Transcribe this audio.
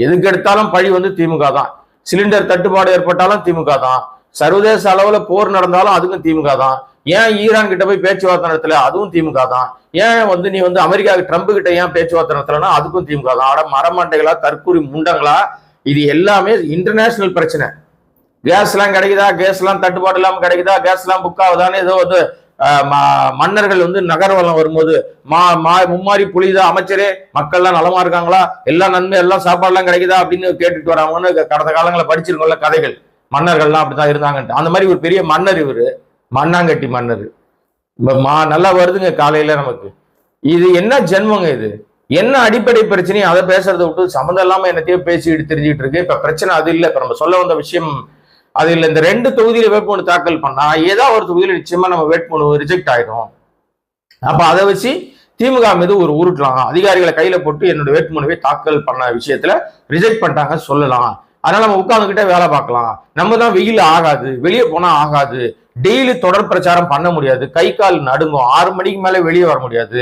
எதுக்கு எடுத்தாலும் பழி வந்து திமுக தான். சிலிண்டர் தட்டுப்பாடு ஏற்பட்டாலும் திமுக தான். சர்வதேச அளவுல போர் நடந்தாலும் அதுக்கும் திமுக தான். ஏன் ஈரான் கிட்ட போய் பேச்சுவார்த்தை நடத்தல? அதுவும் திமுக தான். ஏன் வந்து நீ வந்து அமெரிக்கா ட்ரம்ப் கிட்ட ஏன் பேச்சுவார்த்தை நடத்தலன்னா அதுக்கும் திமுக தான். ஆட மரமண்டைகளா, தற்கூரி முண்டங்களா, இது எல்லாமே இன்டர்நேஷனல் பிரச்சனை. கேஸ் எல்லாம் கிடைக்குதா? கேஸ் எல்லாம் தட்டுப்பாடு இல்லாம கிடைக்குதா? கேஸ் எல்லாம் புக் ஆகுதான்னு ஏதோ வந்து மன்னர்கள் வந்து நகர்வலம் வரும்போது மும்மாரி புலிதா அமைச்சரே, மக்கள்லாம் நலமா இருக்காங்களா, எல்லா நன்மை எல்லாம் சாப்பாடு எல்லாம் கிடைக்குதா அப்படின்னு கேட்டுட்டு வராங்கன்னு கடந்த காலங்களை படிச்சிருக்கோம்ல கதைகள். மன்னர்கள்லாம் அப்படிதான் இருந்தாங்கன்ட்டு. அந்த மாதிரி ஒரு பெரிய மன்னர் இவரு, மண்ணாங்கட்டி மன்னர். நல்லா வருதுங்க காலையில நமக்கு. இது என்ன ஜென்மங்க இது? என்ன அடிப்படை பிரச்சனை? அதை பேசுறதை விட்டு சம்மந்தம் இல்லாம என்னத்தையோ பேசிட்டு தெரிஞ்சுட்டு இருக்கு. இப்ப பிரச்சனை அது இல்லை. இப்ப நம்ம சொல்ல வந்த விஷயம் அது இல்லை. இந்த 2 தொகுதியில வேட்புமனு தாக்கல் பண்ணா ஏதாவது ஒரு தொகுதியில நிச்சயமா நம்ம வேட்புமனு ரிஜெக்ட் ஆயிடும். அப்ப அதை வச்சு திமுக மீது ஒரு உருட்டலாம். அதிகாரிகளை கையில போட்டு என்னோட வேட்புமனுவை தாக்கல் பண்ண விஷயத்துல ரிஜெக்ட் பண்ணிட்டாங்க சொல்லலாம். அதனால நம்ம உட்கார்ந்துகிட்டே வேலை பார்க்கலாம். நம்ம தான் வெயில் ஆகாது, வெளியே போனா ஆகாது, டெய்லி தொடர் பிரச்சாரம் பண்ண முடியாது, கை கால் நடுங்கும், 6 மணிக்கு மேல வெளியே வர முடியாது,